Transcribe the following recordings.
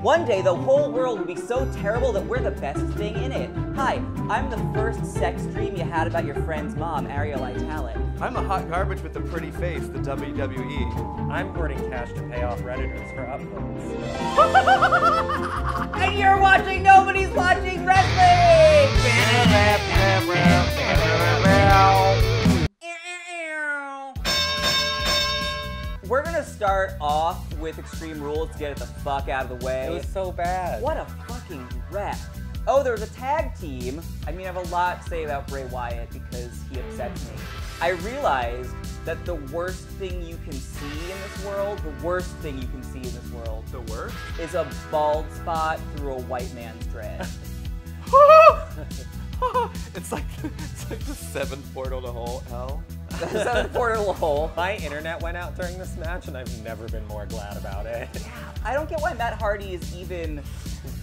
One day, the whole world will be so terrible that we're the best thing in it. Hi, I'm the first sex dream you had about your friend's mom, Ariel Italet. I'm the hot garbage with the pretty face, the WWE. I'm hoarding cash to pay off Redditors for upvotes. And you're watching Nobody's Watching Wrestling! We're gonna start off with Extreme Rules to get it the fuck out of the way. It was so bad. What a fucking wreck. Oh, there was a tag team. I mean, I have a lot to say about Bray Wyatt because he upsets me. I realized that the worst thing you can see in this world, the worst thing you can see in this world, The worst? is a bald spot through a white man's dread. It's like the seventh portal to hell. That's a portal hole. My internet went out during this match, and I've never been more glad about it. I don't get why Matt Hardy is even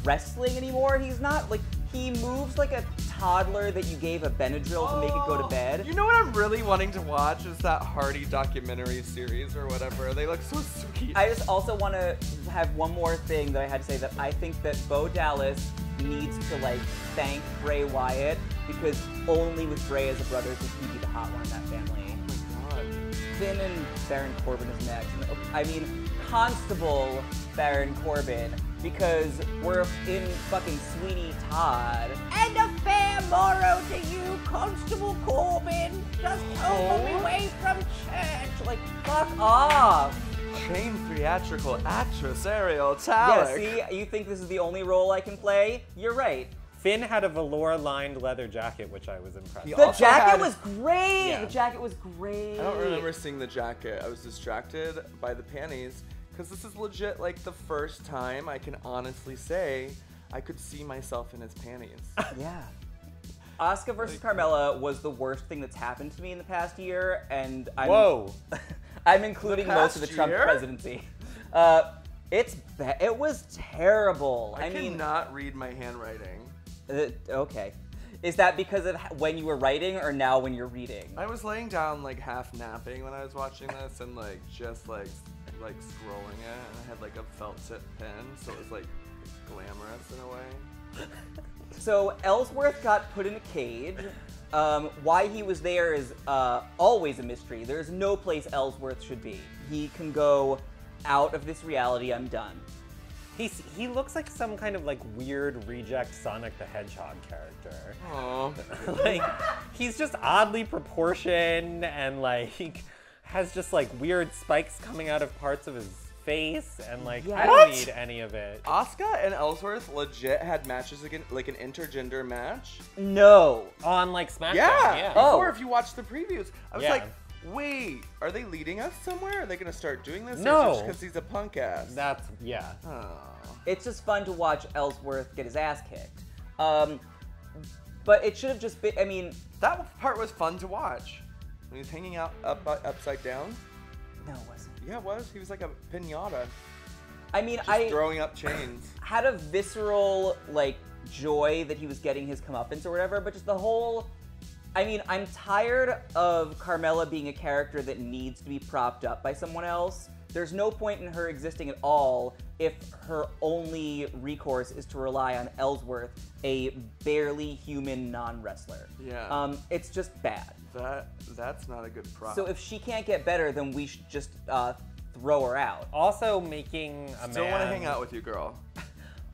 wrestling anymore. He's not, like, he moves like a toddler that you gave a Benadryl to make it go to bed. You know what I'm really wanting to watch is that Hardy documentary series or whatever. They look so sweet. I just also want to have one more thing that I had to say, that I think that Bo Dallas needs to, like, thank Bray Wyatt, because only with Bray as a brother could he be the hot one in that family. Oh my god. Finn and Baron Corbin is next. I mean, Constable Baron Corbin, because we're in fucking Sweeney Todd. And a fair morrow to you, Constable Corbin, just over me away from church. Like, fuck off. Famed theatrical actress Ariel Italet. Yeah, see, you think this is the only role I can play? You're right. Finn had a velour-lined leather jacket, which I was impressed with. The also jacket had- was great! Yeah. The jacket was great. I don't remember seeing the jacket. I was distracted by the panties because this is legit like the first time I can honestly say I could see myself in his panties. Yeah. Asuka versus Carmella was the worst thing that's happened to me in the past year, and Whoa. I'm including most of the past Trump year? presidency. It was terrible. I mean, cannot read my handwriting. okay. Is that because of when you were writing or now when you're reading? I was laying down like half napping when I was watching this and like just like scrolling it, and I had like a felt tip pen, so it was like glamorous in a way. So Ellsworth got put in a cage. Why he was there is always a mystery. There's no place Ellsworth should be. He can go out of this reality. I'm done. He looks like some kind of like weird reject Sonic the Hedgehog character. Aww. Like, he's just oddly proportioned and like has just like weird spikes coming out of parts of his face, and like Yeah. I What? don't need any of it. Asuka and Ellsworth legit had matches again, like an intergender match. No. On like SmackDown, Yeah. Oh. Before, if you watch the previews, I was Yeah. like, wait, are they leading us somewhere? Are they gonna start doing this? Or No. is it just because he's a punk ass? That's, yeah. Oh. It's just fun to watch Ellsworth get his ass kicked. But it should have just been, I mean, That part was fun to watch. When he's hanging out upside down. no, it wasn't. Yeah, it was. He was like a pinata. I mean, Just I throwing up chains. had a visceral, like, joy that he was getting his comeuppance or whatever, but just the whole, I mean, I'm tired of Carmella being a character that needs to be propped up by someone else. There's no point in her existing at all if her only recourse is to rely on Ellsworth, a barely human non-wrestler. Yeah. It's just bad. That's not a good prop. So if she can't get better, then we should just throw her out. Also making a Still man. want to hang out with you, girl.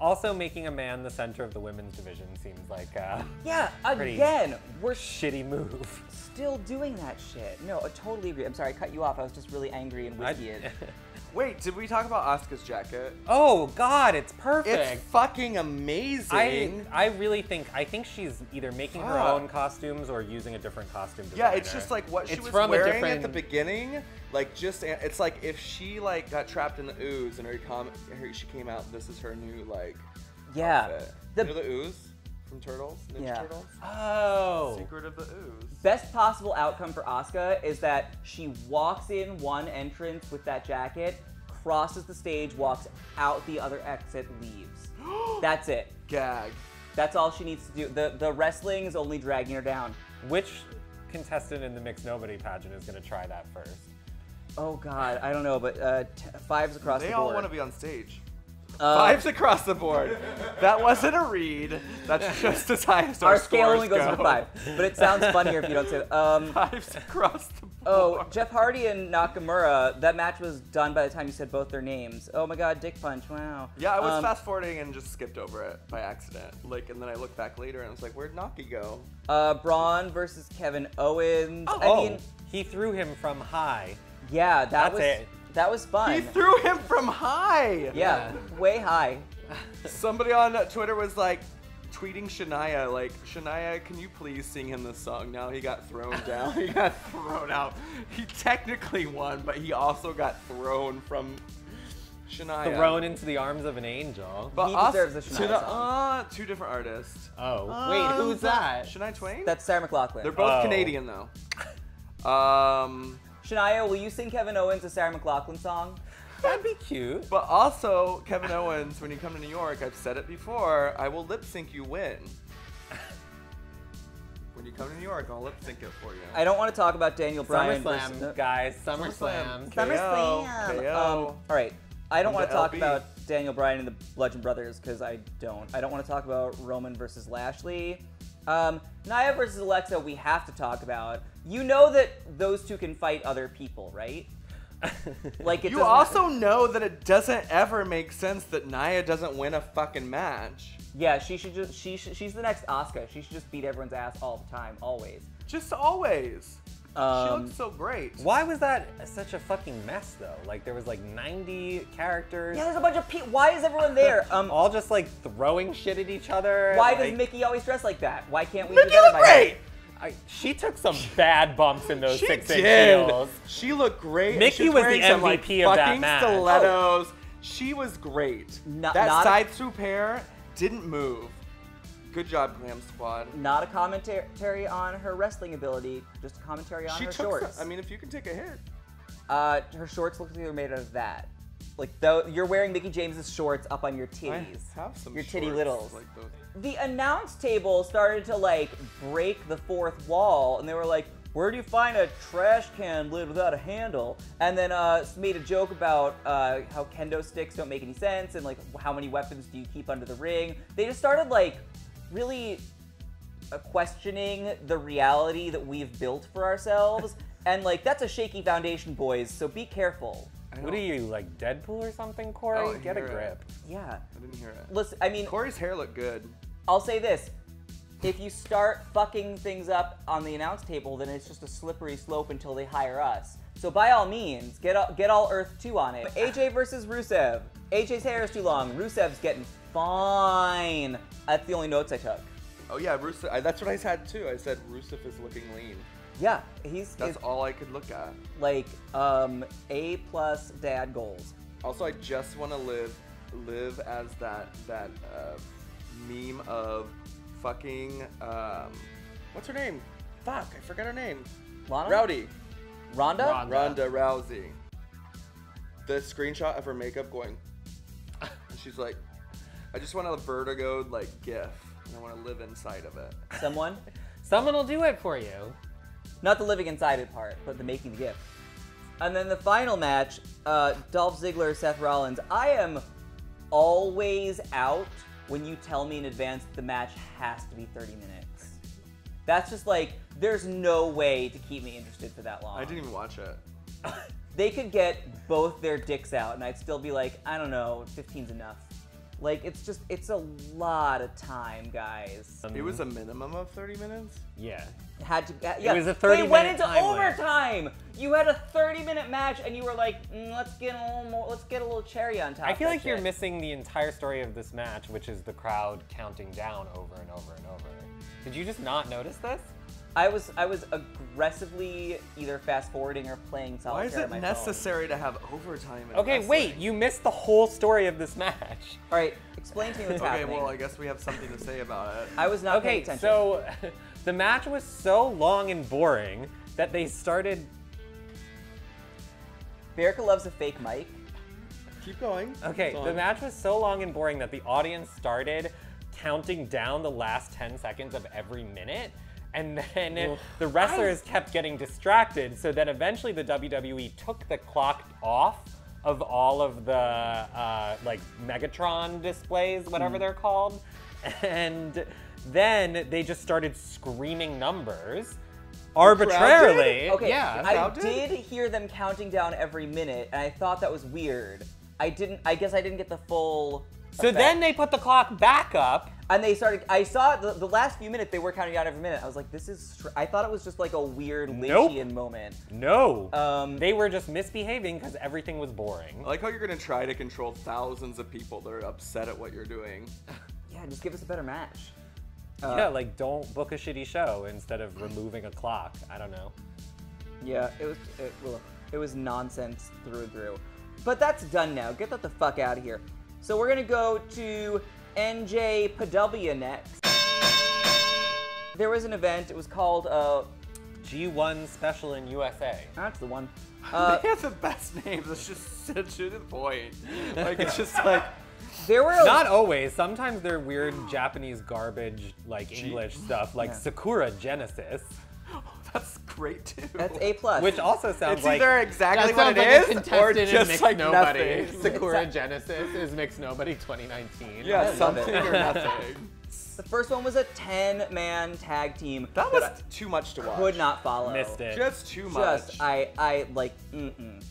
Also making a man the center of the women's division seems like a Yeah, Pretty again, we're shitty move. still doing that shit. No, I totally agree. I'm sorry, I cut you off. I was just really angry and whiskey. Wait, did we talk about Asuka's jacket? Oh God, it's perfect. It's fucking amazing. I think she's either making her Fuck. own costumes or using a different costume Yeah, designer. it's just like what she It's was from a wearing at different- the beginning. Like it's like if she like got trapped in the ooze and she came out. This is her new like Yeah. outfit. The- You know the ooze from Turtles, Ninja Yeah. Turtles. Oh. Secret of the ooze. Best possible outcome for Asuka is that she walks in one entrance with that jacket, crosses the stage, walks out the other exit, leaves. That's it. Gag. That's all she needs to do. The wrestling is only dragging her down. Which contestant in the Mixed Nobody pageant is going to try that first? Oh God, I don't know, but fives across They the all board. want to be on stage. 5s across the board. That wasn't a read. That's just as high as Our scale scores only goes go. for 5, but it sounds funnier if you don't say that. 5s across the board. Oh, Jeff Hardy and Nakamura, that match was done by the time you said both their names. Oh my god, Dick Punch, wow. Yeah, I was fast forwarding and just skipped over it by accident. Like, and then I looked back later and I was like, where'd Naki go? Braun versus Kevin Owens. Oh, I mean, he threw him from high. yeah, That's it. That was fun. He threw him from high! Yeah, way high. Somebody on Twitter was like, tweeting Shania, like, Shania, can you please sing him this song? Now he got thrown down. He got thrown out. He technically won, but he also got thrown from Shania. Thrown into the arms of an angel. But He us- deserves a Shania song. Two different artists. Oh, wait, who's that? Shania Twain? That's Sarah McLachlan. They're both Oh. Canadian, though. Shania, will you sing Kevin Owens a Sarah McLachlan song? That'd be cute. But also, Kevin Owens, when you come to New York, I've said it before, I will lip sync you win. When you come to New York, I'll lip sync it for you. I don't want to talk about Daniel Bryan SummerSlam, versus... guys. SummerSlam. SummerSlam. KO. All right. I don't want to And the talk LB. about Daniel Bryan and the Bludgeon Brothers because I don't. I don't want to talk about Roman versus Lashley. Nia versus Alexa, we have to talk about. You know that those two can fight other people, right? Like it You doesn't- also know that it doesn't ever make sense that Nia doesn't win a fucking match. Yeah, she should just. She's the next Asuka. She should just beat everyone's ass all the time, always. Just always. She looks so great. Why was that such a fucking mess, though? Like, there was like 90 characters. Yeah, there's a bunch of people. Why is everyone there? All just like throwing shit at each other. Why like, does Mickey always dress like that? Why can't we do Mickey that looked by her? great! She took some bad bumps in those She 6-inch did. heels. She looked great. Mickey She was wearing the some, like, MVP of that fucking match. stilettos. She was great. Not that a- side swoop hair didn't move. Good job, Glam Squad. Not a commentary on her wrestling ability, just a commentary on She her took shorts. some, I mean, if you can take a hit. Her shorts look like they were made out of that. Like though you're wearing Mickey James's shorts up on your I titties. have some Your titty shorts littles. like those. The announce table started to like break the fourth wall, and they were like, "Where do you find a trash can lid without a handle?" And then made a joke about how kendo sticks don't make any sense, and like how many weapons do you keep under the ring. They just started like really questioning the reality that we've built for ourselves, and like that's a shaky foundation, boys. So be careful. What are you, like Deadpool or something, Corey? Oh, Get a you're grip. Yeah. I didn't hear it. Listen, I mean, Corey's hair looked good. I'll say this. If you start fucking things up on the announce table, then it's just a slippery slope until they hire us. So by all means, get all Earth 2 on it. AJ versus Rusev. AJ's hair is too long. Rusev's getting fine. That's the only notes I took. Oh yeah, Rusev. That's what I said too. I said Rusev is looking lean. Yeah, That's all I could look at. like A+ dad goals. Also, I just want to live as that meme of fucking what's her name? Fuck, I forgot her name. Lana? Rowdy. Rhonda? Ronda Rousey. The screenshot of her makeup going, and she's like, I just want a vertigo like GIF, and I want to live inside of it. Someone? Someone will do it for you. Not the living inside it part, but the making the gift. And then the final match, Dolph Ziggler, Seth Rollins. I am always out when you tell me in advance the match has to be 30 minutes. That's just like, there's no way to keep me interested for that long. I didn't even watch it. They could get both their dicks out and I'd still be like, I don't know, 15's enough. Like, it's a lot of time, guys. It was a minimum of 30 minutes. Yeah. Had to, yeah, was a they went 30-minute into time limit. overtime. You had a 30-minute match, and you were like, let's get a little more, let's get a little cherry on top. I feel of like that you're shit." missing the entire story of this match, which is the crowd counting down over and over and over. Did you just not notice this? I was aggressively either fast forwarding or playing Why is solitaire it on my necessary to have overtime in Okay, wait, wrestling? you missed the whole story of this match. phone. All right, explain to me what's Okay, happening. well, I guess we have something to say about it. I was not paying Okay, attention. so the match was so long and boring that they started. Verica loves a fake mic. Keep going. Okay, It's the on. match was so long and boring that the audience started counting down the last 10 seconds of every minute. And then the wrestlers kept getting distracted, so then eventually the WWE took the clock off of all of the like Megatron displays, whatever they're called. And then they just started screaming numbers arbitrarily. Okay, Yeah. I did hear them counting down every minute, and I thought that was weird. I guess I didn't get the full So effect. then they put the clock back up. And they started, I saw the last few minutes, they were counting down every minute. I was like, this is, I thought it was just like a weird Lynchian moment. No. They were just misbehaving because everything was boring. I like how you're gonna try to control thousands of people that are upset at what you're doing. Yeah, just give us a better match. Yeah, like don't book a shitty show instead of removing a clock. I don't know. Yeah, it was nonsense through and through. But that's done now. Get that the fuck out of here. So we're gonna go to NJPW next. There was an event. It was called G1 Special in USA. That's the one. They have the best names. It's just such a point. Like it's just like. There were Not always. Sometimes they're weird Japanese garbage, like English stuff, like Sakura Genesis. That's great too. That's A+. Which also sounds It's like either exactly That what sounds it like is, a or contestant in just Mixed like Nobody. nothing. Sakura Genesis is Mixed Nobody 2019. Yeah, love something it. or nothing. The first one was a 10-man tag team. That was too much to watch. Could not follow. missed it. Just too much. Just, I like,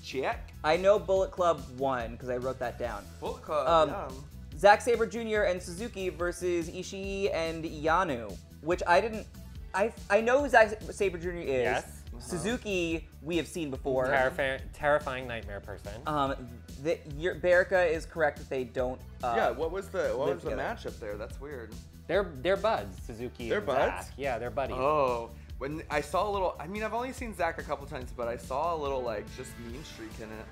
Check. I know Bullet Club won, because I wrote that down. Bullet Club, Zack Sabre Jr. and Suzuki versus Ishii and Yano, which I didn't, I know who Zack Sabre Jr. is. Yes. Suzuki, we have seen before. Terrifying nightmare person. Berica is correct that they don't. yeah, what was the together. matchup there? That's weird. They're buds, Suzuki They're and buds? Zach. Yeah, they're buddies. Oh, when I saw a little, I mean, I've only seen Zach a couple times, but I saw a little like just mean streak in it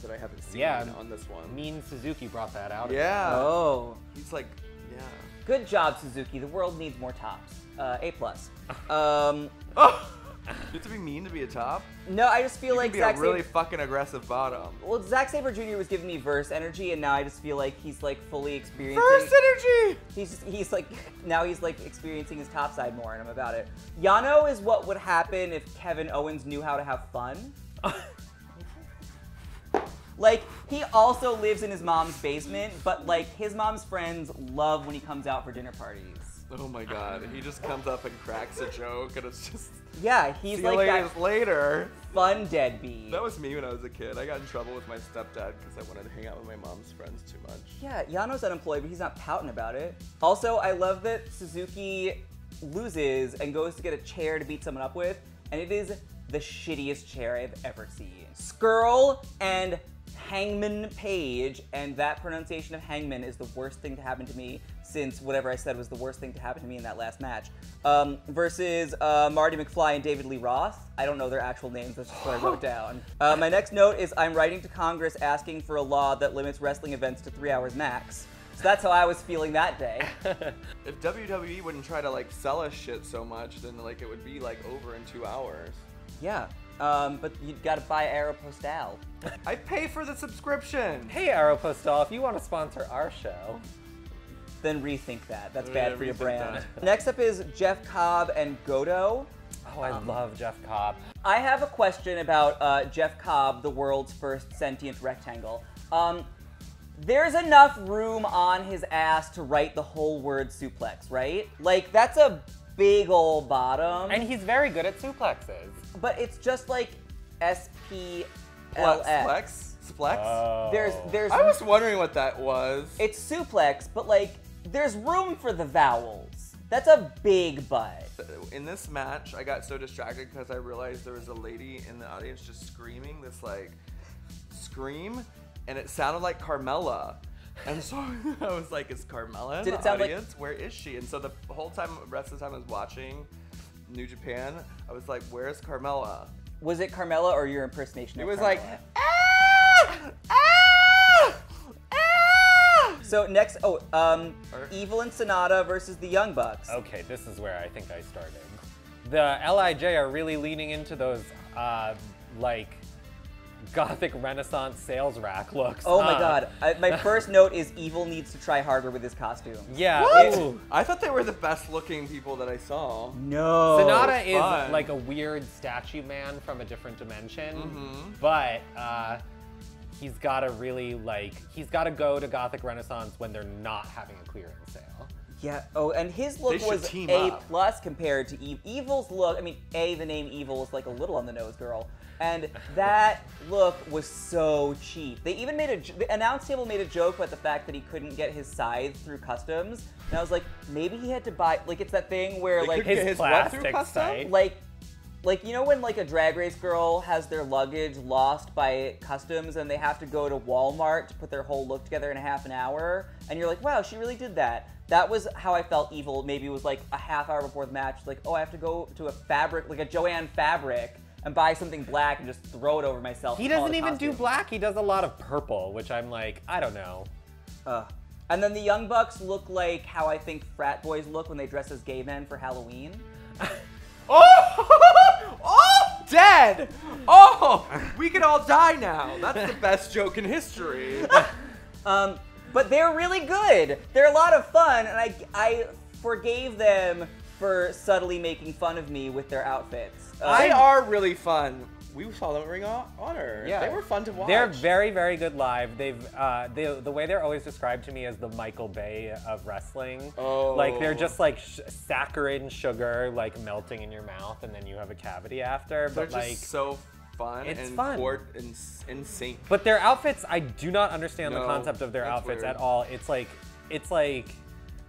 that I haven't seen on this one. Mean Suzuki brought that out. Yeah. Oh. He's like, yeah. Good job, Suzuki. The world needs more tops. A+. Oh, you have to be mean to be a top. No, I just feel You like can be Zack a really Sabre. fucking aggressive bottom. Well, Zack Sabre Jr. was giving me verse energy, and now I just feel like he's like fully experiencing. First energy. He's like now he's like experiencing his top side more, and I'm about it. Yano is what would happen if Kevin Owens knew how to have fun. Like, he also lives in his mom's basement, but like his mom's friends love when he comes out for dinner parties. Oh my god, he just comes up and cracks a joke, and it's just. Yeah, he's See like you that later. fun deadbeat. That was me when I was a kid. I got in trouble with my stepdad because I wanted to hang out with my mom's friends too much. Yeah, Yano's unemployed, but he's not pouting about it. Also, I love that Suzuki loses and goes to get a chair to beat someone up with, and it is the shittiest chair I've ever seen. Skrull and Hangman Page, and that pronunciation of Hangman is the worst thing to happen to me since whatever I said was the worst thing to happen to me in that last match. Versus Marty McFly and David Lee Roth. I don't know their actual names, that's just what I wrote down. My next note is I'm writing to Congress asking for a law that limits wrestling events to 3 hours max. So that's how I was feeling that day. If WWE wouldn't try to like sell us shit so much, then like it would be like over in 2 hours. Yeah, but you gotta buy Aeropostale. I pay for the subscription. Hey, Aeropostale, if you want to sponsor our show. Then rethink that. That's Yeah, bad for your rethink brand. that. Next up is Jeff Cobb and Goto. Oh, I love Jeff Cobb. I have a question about Jeff Cobb, the world's first sentient rectangle. There's enough room on his ass to write the whole word suplex, right? Like, that's a big ol' bottom. And he's very good at suplexes. But it's just like SPLX. Splex? Oh. There's I was wondering what that was. it's suplex, but like there's room for the vowels. That's a big butt. In this match, I got so distracted because I realized there was a lady in the audience just screaming this like scream, and it sounded like Carmella. And so I was like, is Carmella in Did the it sound like- audience? Where is she? And so the whole time, the rest of the time I was watching New Japan, I was like, where's Carmella? Was it Carmella or your impersonation It of was Carmella? like, ah! Ah! Ah! So next, Evil and Sonata versus the Young Bucks. Okay, this is where I think I started. The LIJ are really leaning into those, like, Gothic Renaissance sales rack looks. Oh my god. My first note is Evil needs to try harder with his costume. Yeah. What? Ooh. I thought they were the best looking people that I saw. No. Sonata it's is fun. like a weird statue man from a different dimension, Mm-hmm. but he's gotta really he's gotta go to Gothic Renaissance when they're not having a clearance sale. Yeah. Oh, and his look They should was team A+ up. compared to Eve. Evil's look. I mean, the name Evil is like a little on the nose, girl. And that look was so cheap. They even made the announce table made a joke about the fact that he couldn't get his scythe through customs. And I was like, maybe he had to buy. Like, it's that thing where They like couldn't get His what through plastic custom? site. like you know when like a Drag Race girl has their luggage lost by customs and they have to go to Walmart to put their whole look together in a half an hour, and you're like, wow, she really did that. That was how I felt Evil. Maybe it was like a half hour before the match. Like, oh, I have to go to a fabric, like a Joanne fabric, and buy something black and just throw it over myself. He and call it doesn't a even do costume. black. He does a lot of purple, which I'm like, I don't know. And then the Young Bucks look like how I think frat boys look when they dress as gay men for Halloween. Oh! Oh! Dead! Oh! We can all die now. That's the best joke in history. But they're really good. They're a lot of fun, and I forgave them for subtly making fun of me with their outfits. They are really fun. We saw them at Ring of Honor. Yeah. They were fun to watch. They're very, very good live. They've the way they're always described to me as the Michael Bay of wrestling. Oh. Like they're just like saccharine sugar like melting in your mouth, and then you have a cavity after. They're But just like, so fun it's and fun. in sync. but their outfits, I do not understand the No, concept of their that's outfits weird. at all. It's like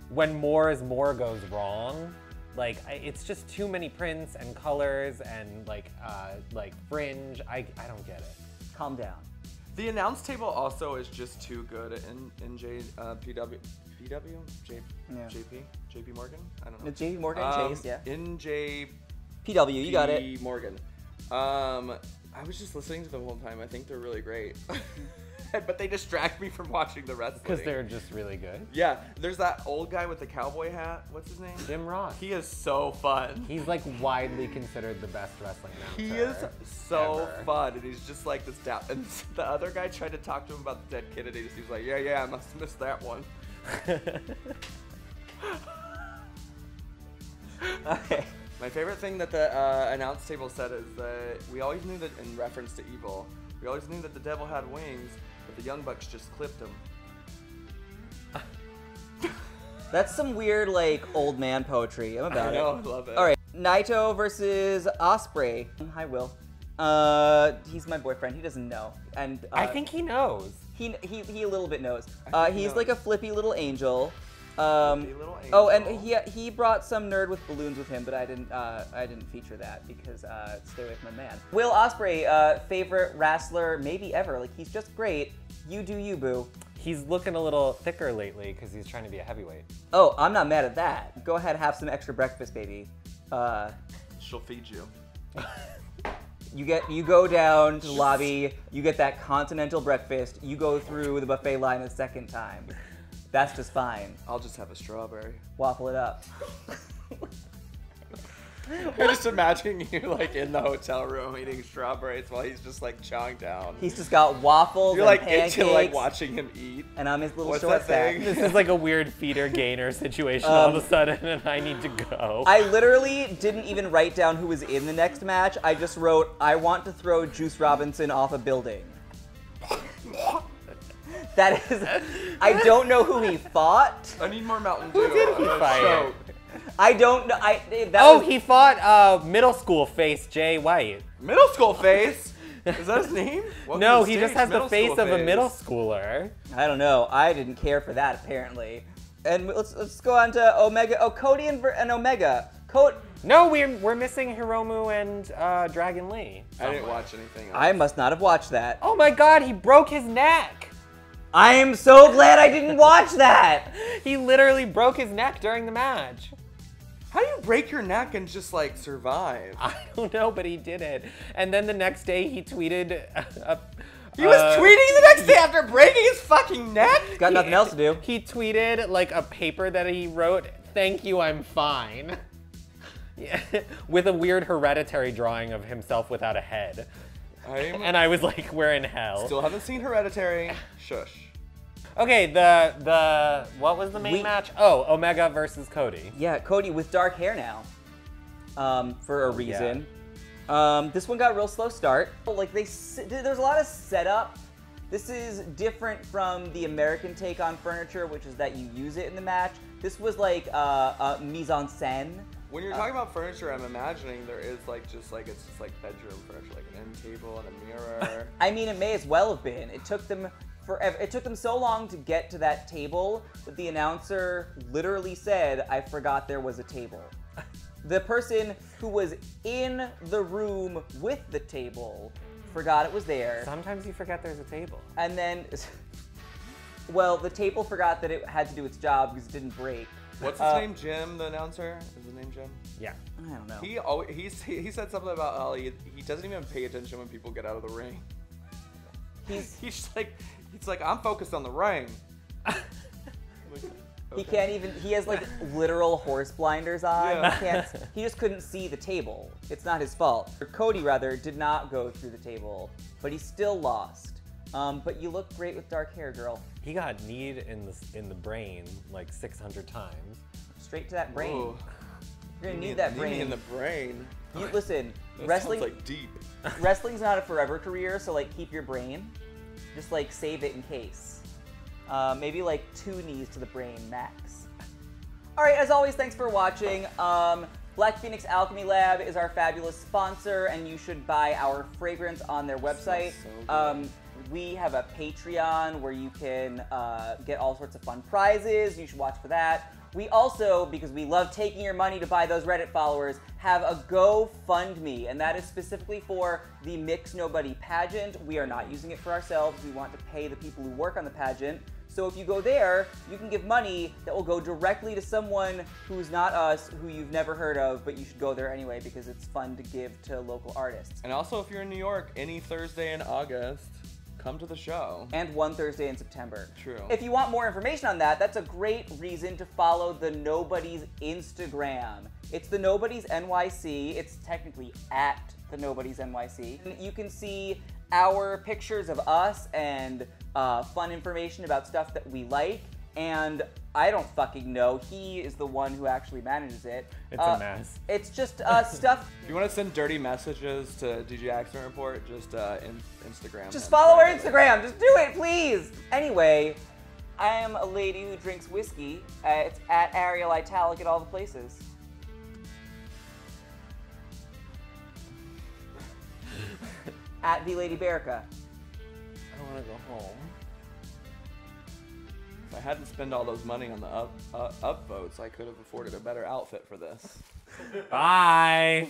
when more is more goes wrong. Like it's just too many prints and colors and like fringe. I don't get it. Calm down. The announce table also is just too good in JP Morgan. I don't know. JP Morgan, Chase, yeah. In JP PW, you got it. Morgan. I was just listening to them the whole time. I think they're really great. But they distract me from watching the wrestling. Because they're just really good. Yeah, there's that old guy with the cowboy hat. What's his name? Jim Ross. He is so fun. He's like widely considered the best wrestling announcer. He is so ever. fun, and he's just like this down. And the other guy tried to talk to him about the dead kid, and he was like, "Yeah, I must have missed that one." Okay. My favorite thing that the announce table said is that we always knew that, in reference to Evil, we always knew that the devil had wings, but the Young Bucks just clipped him. That's some weird, like, old man poetry. I'm about I know, it. I love it. All right, Naito versus Ospreay. Hi, Will. He's my boyfriend. He doesn't know, and I think he knows. he a little bit knows. I think he He's knows. like a flippy little angel. Flippy little Oh, and angel. he brought some nerd with balloons with him, but I didn't feature that because stay away from my man. Will Ospreay, favorite wrestler maybe ever. Like he's just great. You do you, boo. He's looking a little thicker lately because he's trying to be a heavyweight. Oh, I'm not mad at that. Go ahead, have some extra breakfast, baby. She'll feed you. You go down to the lobby, you get that continental breakfast, you go through the buffet line a second time. That's just fine. I'll just have a strawberry. Waffle it up. I'm just imagining you like in the hotel room eating strawberries while he's just like chowing down. He's just got waffles You're and like pancakes, into like watching him eat. and I'm his little What's short that thing? stack. This is like a weird feeder gainer situation all of a sudden, and I need to go. I literally didn't even write down who was in the next match. I just wrote, I want to throw Juice Robinson off a building. That is, I don't know who he fought. I need more Mountain Dew. did he fight? I don't know. He fought middle school face Jay White. Middle school face? Is that his name? Welcome No, to the he just stage, has the middle face school of a face. middle schooler. I don't know. I didn't care for that apparently. And let's go on to Omega. Oh, Cody and Omega. No, we're missing Hiromu and Dragon Lee. I didn't watch anything else. I must not have watched that. Oh my God, he broke his neck. I am so glad I didn't watch that. He literally broke his neck during the match. How do you break your neck and just like survive? I don't know, but he did it. And then the next day he tweeted. He was tweeting the next day after breaking his fucking neck? Got nothing else to do. He tweeted like a paper that he wrote, "Thank you, I'm fine." Yeah, with a weird Hereditary drawing of himself without a head. And I was like, we're in hell. Still haven't seen Hereditary. Shush. Okay, the what was the main match? Oh, Omega versus Cody. Yeah, Cody with dark hair now. For a reason. This one got a real slow start. Like there's a lot of setup. This is different from the American take on furniture, which is that you use it in the match. This was like a mise en scène. When you're talking about furniture, I'm imagining there is like it's just like bedroom furniture, like an end table and a mirror. I mean, it may as well have been. It took them forever. It took them so long to get to that table that the announcer literally said, "I forgot there was a table." The person who was in the room with the table forgot it was there. Sometimes you forget there's a table. And then, well, the table forgot that it had to do its job because it didn't break. What's his name? Jim, the announcer? Is his name Jim? Yeah. I don't know. He said something about how he doesn't even pay attention when people get out of the ring. He's like, I'm focused on the ring. He can't even, he has like literal horse blinders on. Yeah. He just couldn't see the table. It's not his fault. Cody, rather, did not go through the table, but he still lost. But you look great with dark hair, girl. He got kneed in the brain like 600 times. Straight to that brain. Ooh. You're gonna need that brain. in the brain. Listen, That wrestling. sounds like deep. Wrestling's not a forever career, so like keep your brain. Just like save it in case. Maybe like 2 knees to the brain max. All right, as always, thanks for watching. Black Phoenix Alchemy Lab is our fabulous sponsor, and you should buy our fragrance on their website. So good. We have a Patreon where you can get all sorts of fun prizes. You should watch for that. We also, because we love taking your money to buy those Reddit followers, have a GoFundMe, and that is specifically for the Mix Nobody pageant. We are not using it for ourselves. We want to pay the people who work on the pageant. So if you go there, you can give money that will go directly to someone who's not us, who you've never heard of, but you should go there anyway because it's fun to give to local artists. And also, if you're in New York, any Thursday in August, come to the show. And one Thursday in September. True. If you want more information on that, that's a great reason to follow the Nobodies Instagram. It's the Nobodies NYC. It's technically at the Nobodies NYC. And you can see our pictures of us and fun information about stuff that we like. And I don't fucking know. He is the one who actually manages it. It's a mess. It's just stuff. If you want to send dirty messages to DJ Accident Report, just Instagram. Just follow our Instagram. Just do it, please. Anyway, I am a lady who drinks whiskey. It's at Ariel Italic at all the places. At the Lady Berica. I want to go home. If I hadn't spent all those money on the up votes, I could have afforded a better outfit for this. Bye.